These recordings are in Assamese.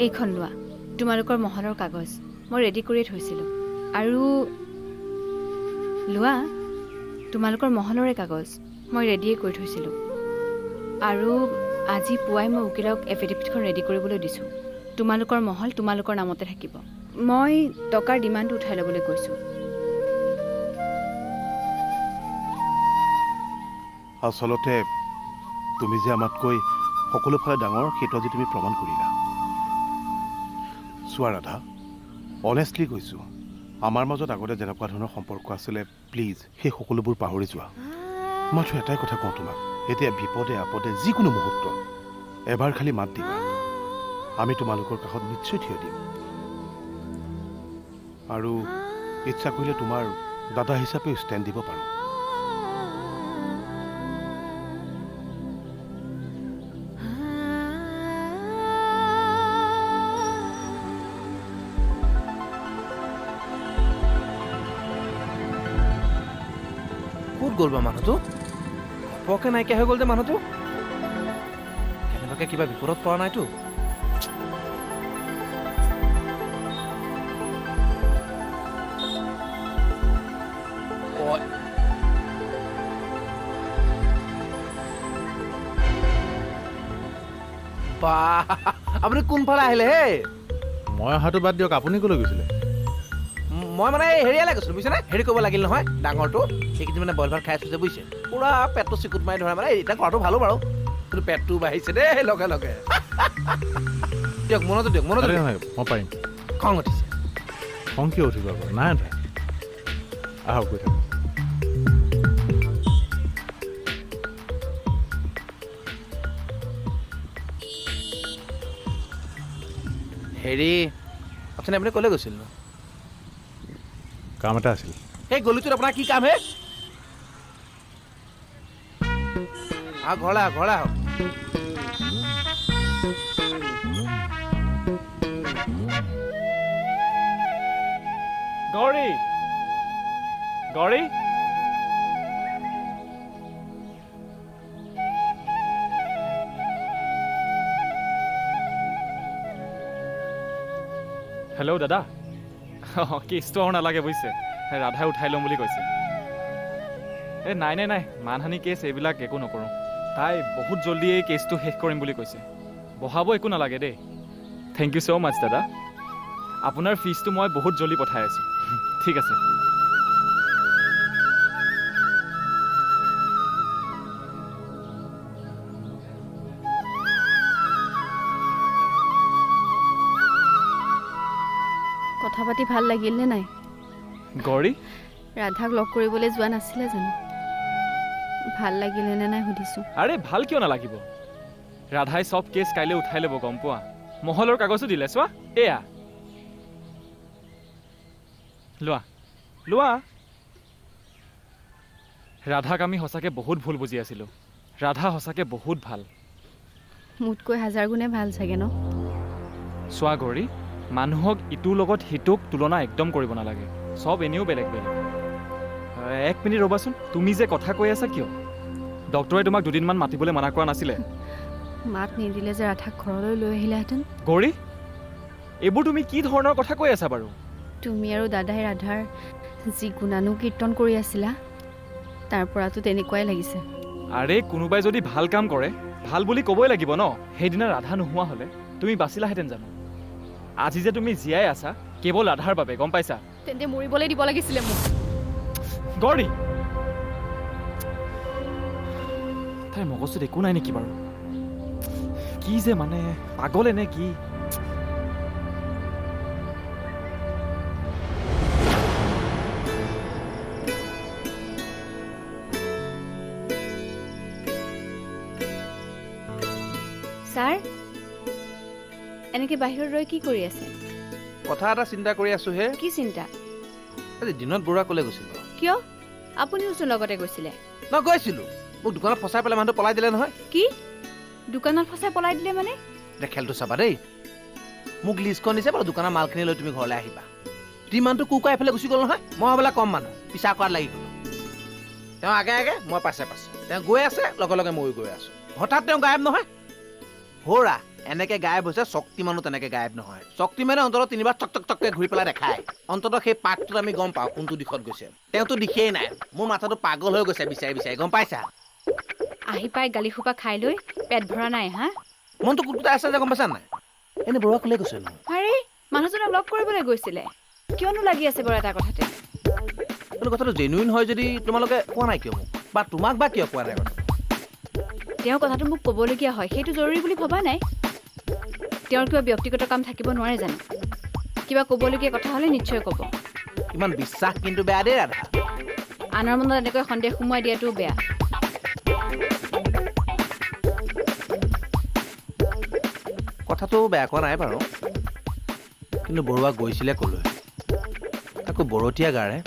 এইখন লোৱা তোমালোকৰ মহলৰ কাগজ মই ৰেডি কৰিয়ে থৈছিলোঁ আৰু লোৱা তোমালোকৰ মহলৰে কাগজ মই ৰেডিয়ে কৰি থৈছিলোঁ আৰু আজি পুৱাই মই উকিলক এফিডেভিটখন ৰেডি কৰিবলৈ দিছোঁ তোমালোকৰ মহল তোমালোকৰ নামতে থাকিব মই টকাৰ ডিমাণ্ডটো উঠাই ল'বলৈ কৈছোঁ আচলতে তুমি যে আমাতকৈ সকলো ফালে ডাঙৰ সেইটো আজি তুমি প্ৰমাণ কৰিলা চোৱা ৰাধা অনেষ্টলি কৈছোঁ আমাৰ মাজত আগতে যেনেকুৱা ধৰণৰ সম্পৰ্ক আছিলে প্লিজ সেই সকলোবোৰ পাহৰি যোৱা মাত্ৰ এটাই কথা কওঁ তোমাক এতিয়া বিপদে আপদে যিকোনো মুহূৰ্তত এবাৰ খালি মাত দিবা আমি তোমালোকৰ কাষত নিশ্চয় থিয় দিম আৰু ইচ্ছা কৰিলে তোমাৰ দাদা হিচাপে ষ্টেণ্ড দিব পাৰোঁ গ'ল বা মানুহটো ঘপকে নাইকিয়া হৈ গ'ল যে মানুহটো কেনেবাকে কিবা বিপদত পৰা নাইতো বা আপুনি কোনফালে আহিলে হে মই অহাটো বাদ দিয়ক আপুনি ক'লৈ গৈছিলে মই মানে হেৰিয়ালৈ গৈছিলোঁ বুজিছেনে হেৰি কৰিব লাগিল নহয় ডাঙৰটো সেইকেইদিন মানে বইল ভাত খাই আছোঁ যে বুজিছে পুৰা পেটটো চিকুট মাৰি ধৰা মানে এতিয়া কৰাটো ভালো বাৰু কিন্তু পেটটো বাঢ়িছে দেই লগে লগে দিয়ক মনতো দিয়ক মনতো মই পাৰিম খং উঠিছে খং কিয় উঠিব আকৌ নাই উঠা আহক গৈ থাকক হেৰি অথনি আপুনি ক'লৈ গৈছিল ন কাম এটা আছিল সেই গলিটোত আপোনাৰ কি কাম হে আহক ঘৰলৈ আহক ঘৰলৈ আহক গৌৰী গৌৰী হেল্ল' দাদা কেছটো আৰু নালাগে বুজিছে ৰাধাই উঠাই ল'ম বুলি কৈছে এই নাই নাই নাই মানহানি কেছ এইবিলাক একো নকৰোঁ তাই বহুত জল্দি এই কেছটো শেষ কৰিম বুলি কৈছে বঢ়াব একো নালাগে দেই থেংক ইউ ছ' মাছ দাদা আপোনাৰ ফিজটো মই বহুত জল্দি পঠাই আছোঁ ঠিক আছে কথা পাতি ভাল লাগিল নে নাই গৌৰী ৰাধাক লগ কৰিবলৈ যোৱা নাছিলে জানো ভাল লাগিলে নে নাই সুধিছোঁ আৰে ভাল কিয় নালাগিব ৰাধাই চব কেছ কাইলৈ উঠাই ল'ব গম পোৱা মহলৰ কাগজো দিলে চোৱা এয়া লোৱা লোৱা ৰাধাক আমি সঁচাকৈ বহুত ভুল বুজি আছিলোঁ ৰাধা সঁচাকৈ বহুত ভাল মোতকৈ হাজাৰ গুণে ভাল চাগে ন চোৱা গৌৰী মানুহক ইটোৰ লগত সিটোক তুলনা একদম কৰিব নালাগে চব এনেও বেলেগ বেলেগ এক মিনিট ৰ'বাচোন তুমি যে কথা কৈ আছা কিয় ডক্টৰে তোমাক দুদিনমান মাতিবলৈ মানা কৰা নাছিলে মাত নিদিলে যে ৰাধাক ঘৰলৈ লৈ আহিলেহেঁতেন গৌৰী এইবোৰ তুমি কি ধৰণৰ কথা কৈ আছা বাৰু তুমি আৰু দাদাই ৰাধাৰ যি গুণানুকীৰ্তন কৰি আছিলা তাৰ পৰাতো তেনেকুৱাই লাগিছে আৰে কোনোবাই যদি ভাল কাম কৰে ভাল বুলি ক'বই লাগিব ন সেইদিনা ৰাধা নোহোৱা হ'লে তুমি বাচিলাহেঁতেন জানো আজি যে তুমি জীয়াই আছা কেৱল ৰাধাৰ বাবে গম পাইছা তেন্তে মৰিবলৈ দিব লাগিছিলে মোক গৌৰী তাইৰ মগজটোত একো নাই নেকি বাৰু কি যে মানে পাগলে নে কি ছাৰ এনেকৈ বাহিৰত ৰৈ কি কৰি আছে কথা এটা চিন্তা কৰি আছোঁ হে কি চিন্তা আজি দিনত বৰুৱা ক'লৈ গৈছিল বাৰু কিয় আপুনিওচোন লগতে গৈছিলে ন গৈছিলোঁ মোক দোকানত ফচাই পেলাই মানুহটো পলাই দিলে নহয় কি দোকানত ফচাই পলাই দিলে মানে এতিয়া খেলটো চাবা দেই মোক লিষ্টখন দিছে বাৰু দোকানৰ মালখিনি লৈ তুমি ঘৰলৈ আহিবা টিমানটো কুকা এফালে গুচি গ'ল নহয় মই ভাবিলে কম মানুহ পিছা কৰাত লাগি গ'লো তেওঁ আগে আগে মই পাছে পাছে তেওঁ গৈ আছে লগে লগে ময়ো গৈ আছোঁ হঠাৎ তেওঁ গায়ব নহয় হৌৰা এনেকে গায়ব হৈছে, শক্তিমানো তেনেকে গায়ব নহয়। শক্তিমানে অন্ততঃ 3বাৰ চক চক চককে ঘূৰি পেলাই দেখায়। অন্ততঃ সেই পাকটোত আমি গম পাওঁ কোনটো দিশত গৈছে। তেওঁতো দিশেই নাই। মোৰ মাথাটো পাগল হৈ গৈছে বিচাৰি বিচাৰি, গম পাইছা? আহি পাই গালি সোপা খাই লৈ পেট ভৰা নাই হা? মনটো কুটকুটাই আছে যে, গম পাইছা নাই? এনে বৰুৱা ক'লে গৈছে ন? আৰে মানুহজনক লগ কৰিবলৈ গৈছিলে। কিয়নো লাগি আছে বাৰু এটা কথাতে? কিন্তু কথাটো জেনুইন হয় যদি তোমালোকে কোৱা নাই কিয় মোক? বা তোমাক বা কিয় কোৱা নাই কথাটো? তেওঁ কথাটো মোক ক'বলগীয়া হয়, সেইটো জৰুৰী বুলি ভবা নাই। তেওঁৰ কিবা ব্যক্তিগত কাম থাকিব নোৱাৰে জানো? কিবা ক'বলগীয়া কথা হ'লে নিশ্চয় ক'ব। ইমান বিশ্বাস কিন্তু বেয়া দেই ৰাধা। আনৰ মনত এনেকৈ সন্দেহ সোমোৱাই দিয়াটোও বেয়া। কথাটো বেয়া কোৱা নাই বাৰু, কিন্তু বৰুৱা গৈছিলে ক'লৈ? আকৌ বৰতীয়া গাৰে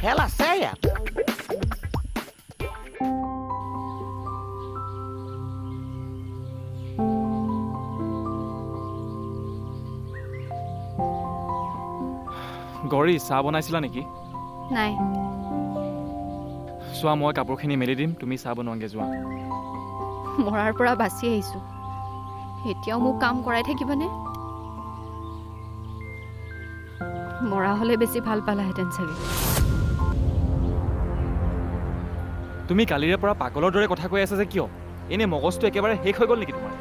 খেল আছে ইয়াত। গৌৰী চাহ বনাইছিলা নেকি? নাই, চোৱা মই কাপোৰখিনি মেলি দিম, তুমি চাহ বনোৱাগৈ যোৱা। মৰাৰ পৰা বাচি আহিছোঁ, এতিয়াও মোক কাম কৰাই থাকিবানে? মৰা হ'লে বেছি ভাল পালাহেঁতেন চাগে। তুমি কালিৰে পৰা পাগলৰ দৰে কথা কৈ আছা যে কিয়? এনে মগজটো একেবাৰে শেষ হৈ গ'ল নেকি তোমাৰ?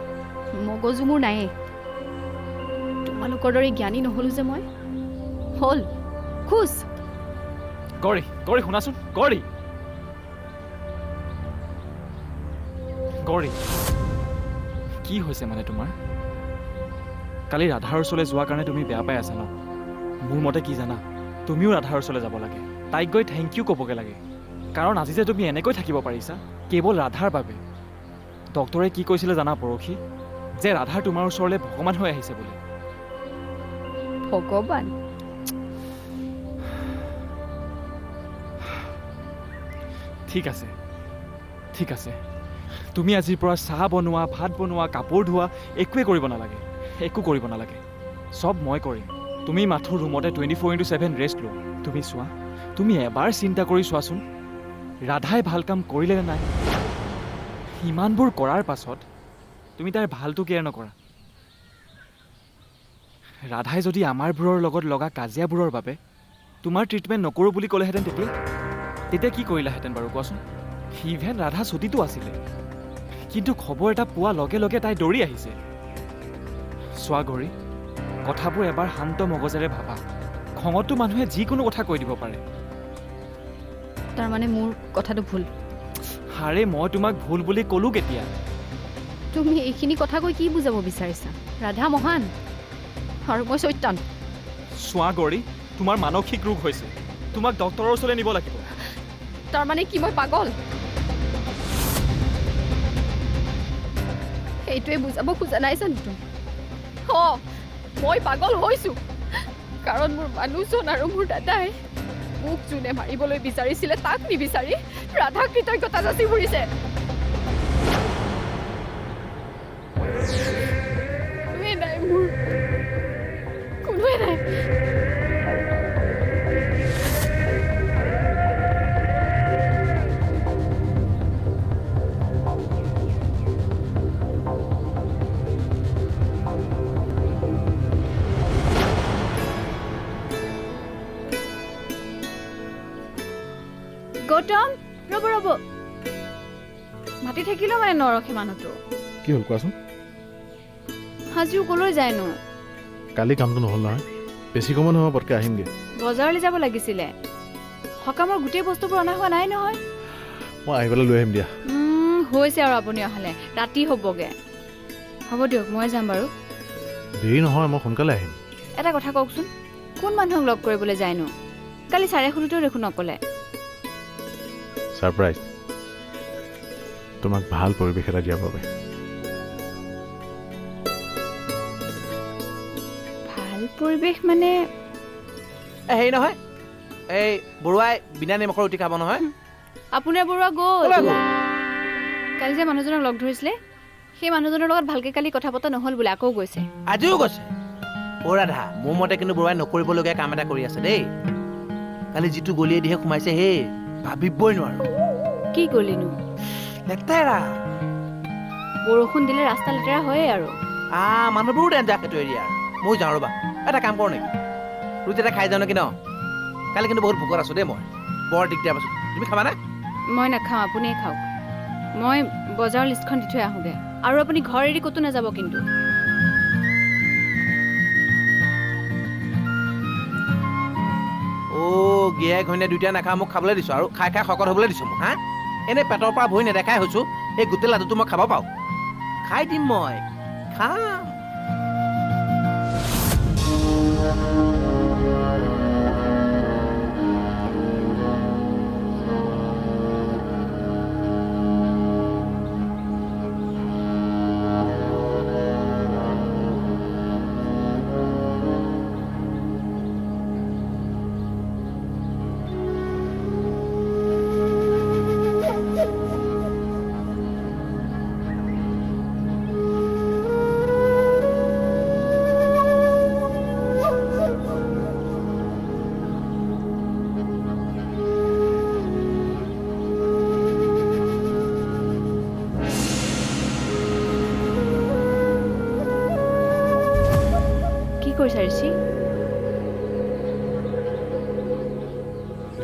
মগজু মোৰ নায়েই। তোমালোকৰ দৰে জ্ঞানী নহ'লো যে মই। হ'ল খোজ। গৌৰী গৌৰী শুনাচোন, গৌৰী গৌৰী কি হৈছে মানে তোমাৰ? কালি ৰাধাৰ ওচৰলৈ যোৱাৰ কাৰণে তুমি বেয়া পাই আছা ন? মোৰ মতে কি জানা, তুমিও ৰাধাৰ ওচৰলৈ যাব লাগে, তাইক গৈ থেংক ইউ ক'বগৈ লাগে। কাৰণ আজি যে তুমি এনেকৈ থাকিব পাৰিছা কেৱল ৰাধাৰ বাবে। ডক্টৰে কি কৈছিলে জানা পৰহি? যে ৰাধাৰ তোমাৰ ওচৰলৈ ভগৱান হৈ আহিছে বুলি। ভগৱান? ঠিক আছে ঠিক আছে, তুমি আজিৰ পৰা চাহ বনোৱা, ভাত বনোৱা, কাপোৰ ধোৱা একোৱে কৰিব নালাগে, একো কৰিব নালাগে। চব মই কৰিম। তুমি মাথো ৰুমতে 24/7 ৰেষ্ট লোৱা। তুমি চোৱা, তুমি এবাৰ চিন্তা কৰি চোৱাচোন, ৰাধাই ভাল কাম কৰিলে নে নাই? ইমানবোৰ কৰাৰ পাছত তুমি তাইৰ ভালটো কেয়াৰ নকৰা। ৰাধাই যদি আমাৰবোৰৰ লগত লগা কাজিয়াবোৰৰ বাবে তোমাৰ ট্ৰিটমেণ্ট নকৰোঁ বুলি ক'লেহেঁতেন তেতিয়া কি কৰিলাহেঁতেন বাৰু কোৱাচোন? ইভেন ৰাধা ছুটীটো আছিলে, কিন্তু খবৰ এটা পোৱা লগে লগে তাই দৌৰি আহিছে। চোৱা গৌৰী, কথাবোৰ এবাৰ শান্ত মগজেৰে ভাবা। খঙতো মানুহে যিকোনো কথা কৈ দিব পাৰে। তাৰমানে মোৰ কথাটো ভুল? হাৰে মই তোমাক ভুল বুলি ক'লোঁ কেতিয়া? তুমি এইখিনি কথা কৈ কি বুজাব বিচাৰিছা? ৰাধা মহান আৰু মই চৈতান। চোৱা গৌৰী, তোমাৰ মানসিক ৰোগ হৈছে, তোমাক ডক্টৰৰ ওচৰলৈ নিব লাগিব। তাৰমানে কি মই পাগল? সেইটোৱে বুজাব খোজা নাই জানো তুমি? মই পাগল হৈছোঁ, কাৰণ মোৰ মানুহজন আৰু মোৰ দাদাই মোক যোনে মাৰিবলৈ বিচাৰিছিলে তাক নিবিচাৰি ৰাধাক কৃতজ্ঞতা যাচি ফুৰিছে। কোনোৱে নাই মোৰ, কোনোৱে নাই। গৌতম, ৰ'ব ৰ'ব, মাতি থাকিলেও মানে নৰখে মানুহটো। কি হ'ল কোৱাচোন? আজিও ক'লৈ যায়নো? কালি কামটো নহ'ল নহয়, বেছি সময় নহয়, পটকৈ আহিমগৈ। বজাৰলৈ যাব লাগিছিলে, সকামৰ গোটেই বস্তুবোৰ অনা হোৱা নাই নহয়। মই আহি পেলাই লৈ আহিম দিয়া। হৈছে আৰু আপুনি অহালে ৰাতি হ'বগৈ। হ'ব দিয়ক, মই যাম বাৰু। দেৰি নহয়, মই সোনকালে আহিম। এটা কথা কওকচোন, কোন মানুহক লগ কৰিবলৈ যায়নো? কালি চাৰে সুধিতেও দেখোন নক'লে। ছাৰপ্ৰাইজ, তোমাক ভাল পৰিৱেশ এটা দিয়াৰ বাবে। ভাল পৰিৱেশ মানে? হেৰি নহয়, এই বৰুৱাই বিনা নিমখৰ ৰুটি খাব নহয়। আপোনাৰ বৰুৱা গ'ল। ক'লৈ গ'ল? কালি যে মানুহজনক লগ ধৰিছিলে, সেই মানুহজনৰ লগত ভালকৈ কালি কথা পতা নহ'ল বোলে, আকৌ গৈছে। আজিও গৈছে? ৰাধা, মোৰ মতে কিন্তু বৰুৱাই নকৰিবলগীয়া কাম এটা কৰি আছে দেই। কালি যিটো গলিয়ে দিহে সোমাইছে, সেই ভাবিবই নোৱাৰো। কি গলিনো? লেতেৰা। বৰষুণ দিলে ৰাস্তা লেতেৰা হয়েই আৰু। মানুহবোৰো ডেঞ্জাৰ সেইটো এৰিয়াৰ। মই যাওঁ ৰ'বা, এটা কাম কৰোঁ নেকি, ৰুটি এটা খাই যাওঁ নেকি ন? কালি কিন্তু বহুত ভোকত আছোঁ দেই মই, বৰ দিগদাৰ পাইছোঁ। তুমি খাবানে? মই নাখাওঁ, আপুনিয়ে খাওক। মই বজাৰৰ লিষ্টখন দি থৈ আহোঁগৈ। আৰু আপুনি ঘৰ এৰি ক'তো নাযাব কিন্তু। গিয়াই ঘৈণীয়ে দুইটাই নাখাওঁ, মোক খাবলৈ দিছোঁ আৰু খাই খাই শকত হ'বলৈ দিছোঁ মোক। হা, এনেই পেটৰ পৰা ভৰি নেদেখাই হৈছোঁ, এই গোটেই লাডুটো মই খাব পাওঁ। খাই দিম মই, খাম। কি কৰিছা ঋষি?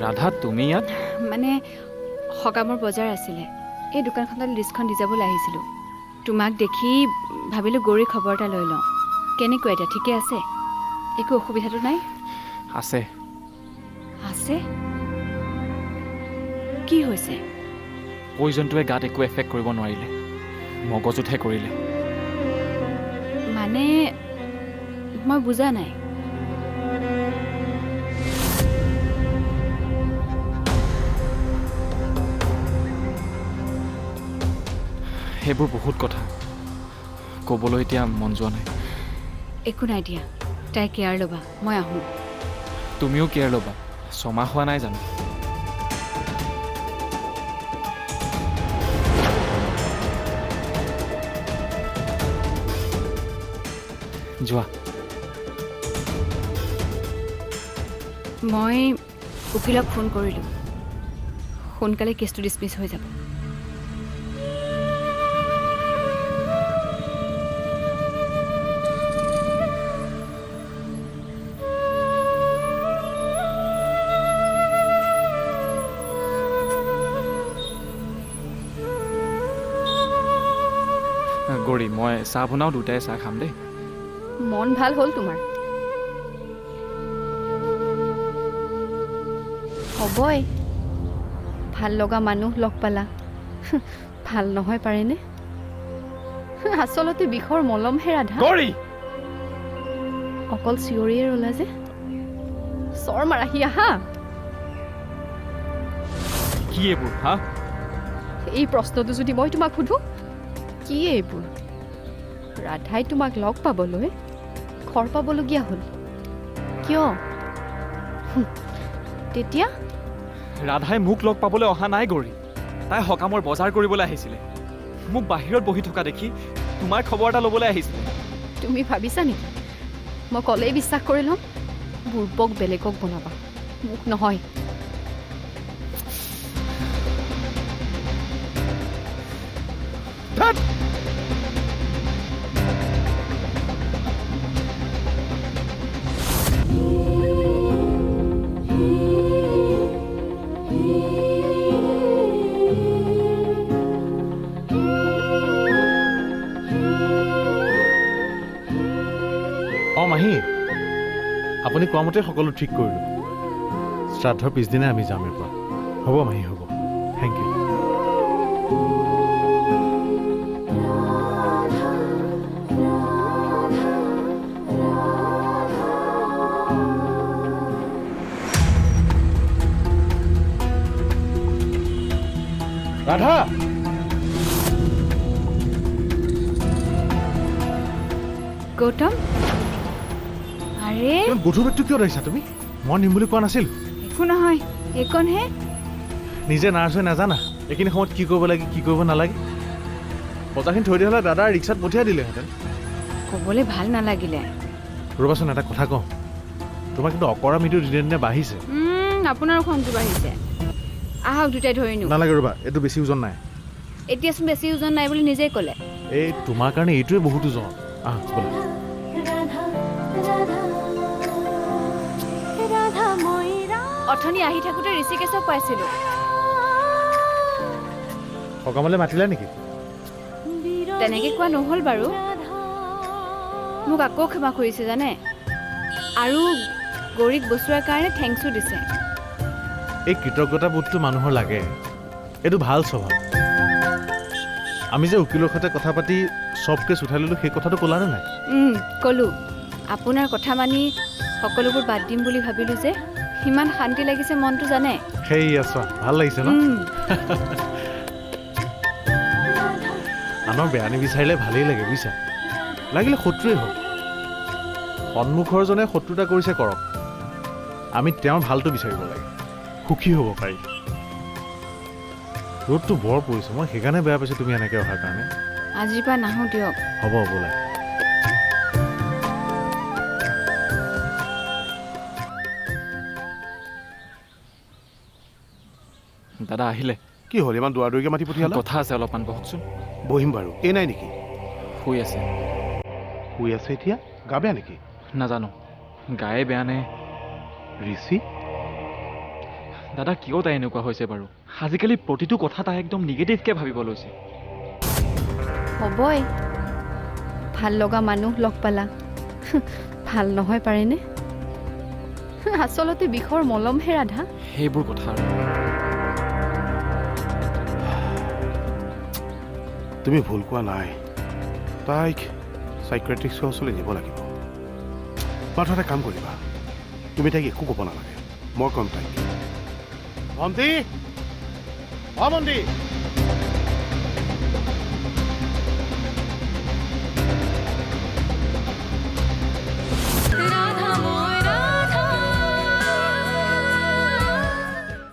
ৰাধা, তুমি ইয়াত? মানে সকামৰ বজাৰ আছিলে, এই দোকানখনত লিষ্টখন দি যাবলৈ আহিছিলোঁ। তোমাক দেখি ভাবিলোঁ গৌৰীৰ খবৰ এটা লৈ লওঁ। কেনেকুৱা এতিয়া, ঠিকে আছে? একো অসুবিধাটো নাই? আছে। আছে? কি হৈছে? পয়জনটোৱে গাত একো এফেক্ট কৰিব নোৱাৰিলে, মগজুতহে কৰিলে। মানে মই বুজা নাই। সেইবোৰ বহুত কথা, ক'বলৈ এতিয়া মন যোৱা নাই। একো নাই দিয়া, তাই কেয়াৰ ল'বা, মই আহোঁ। তুমিও কেয়াৰ ল'বা, 6 মাহ হোৱা নাই জানো? যোৱা। মই উকিলক ফোন কৰিলোঁ, সোনকালে কেছটো ডিছমিছ হৈ যাব। গৌৰী, মই চাহ বনাওঁ, দুটাই চাহ খাম দেই। মন ভাল হ'ল তোমাৰ? হ'বই, ভাল লগা মানুহ লগ পালা। ভাল নহয় পাৰেনে? আচলতে বিষৰ মলমহে ৰাধা। গৌৰী! অকল চিঞৰিয়ে ৰলা যে, চৰ মাৰাহি আহা। কি এইবোৰ, হা? এই প্ৰশ্নটো যদি মই তোমাক সোধোঁ, কি এইবোৰ? ৰাধাই তোমাক লগ পাবলৈ ঘৰ পাবলগীয়া হ'ল, কিয়? তেতিয়া ৰাধাই মোক লগ পাবলৈ অহা নাই গৌৰী, তাই সকামৰ বজাৰ কৰিবলৈ আহিছিলে। মোক বাহিৰত বহি থকা দেখি তোমাৰ খবৰ এটা ল'বলৈ আহিছিলে। তুমি ভাবিছা নেকি মই ক'লেই বিশ্বাস কৰি ল'ম? বুৰ্বক বেলেগক বনাবা, মোক নহয়। অঁ মাহী, আপুনি কোৱা মতে সকলো ঠিক কৰিলোঁ। শ্ৰাদ্ধৰ পিছদিনাই আমি যাম ইয়াৰ পৰা। হ'ব মাহী, হ'ব। Thank U. ৰাধা! গৌতম, আৰে গধুৰ বেগটো কিয় ধৰিছা তুমি? মই নিম বুলি কোৱা নাছিলোঁ। একো নহয়, এইকণহে। নিজে নাৰ্ছ হৈ নাজানা এইখিনি সময়ত কি কৰিব লাগে, কি কৰিব নালাগে? বজাৰখিনি থৈ দিয়া হ'লে দাদা ৰিক্সাত পঠিয়াই দিলেহেঁতেন। ক'বলৈ ভাল নালাগিলে। ৰ'বাচোন, এটা কথা কওঁ, তোমাৰ কিন্তু অকৰামিটো দিনে দিনে বাঢ়িছে। আপোনাৰো খংটো বাঢ়িছে। আহক দুটাই ধৰি নিওঁ। নালাগে, ৰ'বা, এইটো বেছি ওজন নাই। এতিয়াচোন বেছি ওজন নাই বুলি নিজেই ক'লে। এই তোমাৰ কাৰণে এইটোৱে বহুতো জন বোলা অথনি আহি থাকোঁতে ঋষিকেশক পাইছিলোঁ। সকামলৈ মাতিলা নেকি? তেনেকৈ কোৱা নহ'ল বাৰু। মোক আকৌ ক্ষমা কৰিছে জানে, আৰু গৌৰীক বচোৱাৰ কাৰণে থেংকছো দিছে। এই কৃতজ্ঞতাবোধটো মানুহৰ লাগে, এইটো ভাল স্বভাৱ। আমি যে উকিলৰ সৈতে কথা পাতি চব কেছ উঠাই ল'লোঁ, সেই কথাটো ক'লানে নাই? ক'লোঁ। আপোনাৰ কথা মানি সকলোবোৰ বাদ দিম বুলি ভাবিলোঁ যে, সিমান শান্তি লাগিছে মনটো জানে। সেই আছা, ভাল লাগিছে ন? আনৰ বেয়া নিবিচাৰিলে ভালেই লাগে বুজিছা, লাগিলে শত্ৰুৱেই হওক। সন্মুখৰ জনে শত্ৰুতা কৰিছে কৰক, আমি তেওঁৰ ভালটো বিচাৰিব লাগে, সুখী হ'ব পাৰি। ৰ'দটো বৰ পৰিছে, মই সেইকাৰণে বেয়া পাইছোঁ তুমি এনেকৈ অহাৰ কাৰণে। আজিৰ পৰা নাহোঁ দিয়ক। হ'ব বোলা। দাদা আহিলে? কি হ'ল ইমান দুৱাৰ দুৱাৰকৈ মাতি পঠিয়ালা? কথা আছে অলপমান, বহকচোন। বহিম বাৰু। এই নাই নেকি? শুই আছে। শুই আছে এতিয়া? গা বেয়া নেকি? নাজানো, গায়ে বেয়া নে। ঋষি? দাদা কিয় তাই এনেকুৱা হৈছে বাৰু? আজিকালি প্ৰতিটো কথা তাই একদম নিগেটিভকৈ ভাবিব লৈছে। হ'বই, ভাল লগা মানুহ লগ পালা, ভাল নহয় পাৰেনে? আচলতে বিষৰ মলমহে ৰাধা। সেইবোৰ কথা আৰু তুমি ভুল কোৱা নাই, তাইক চাইক্ৰেটিক্সৰ ওচৰলৈ নিব লাগিব। মাত্ৰ এটা কাম কৰিবা, তুমি তাইক একো ক'ব নালাগে, মই ক'ম তাইক। ভণ্টি, অ ভণ্টি।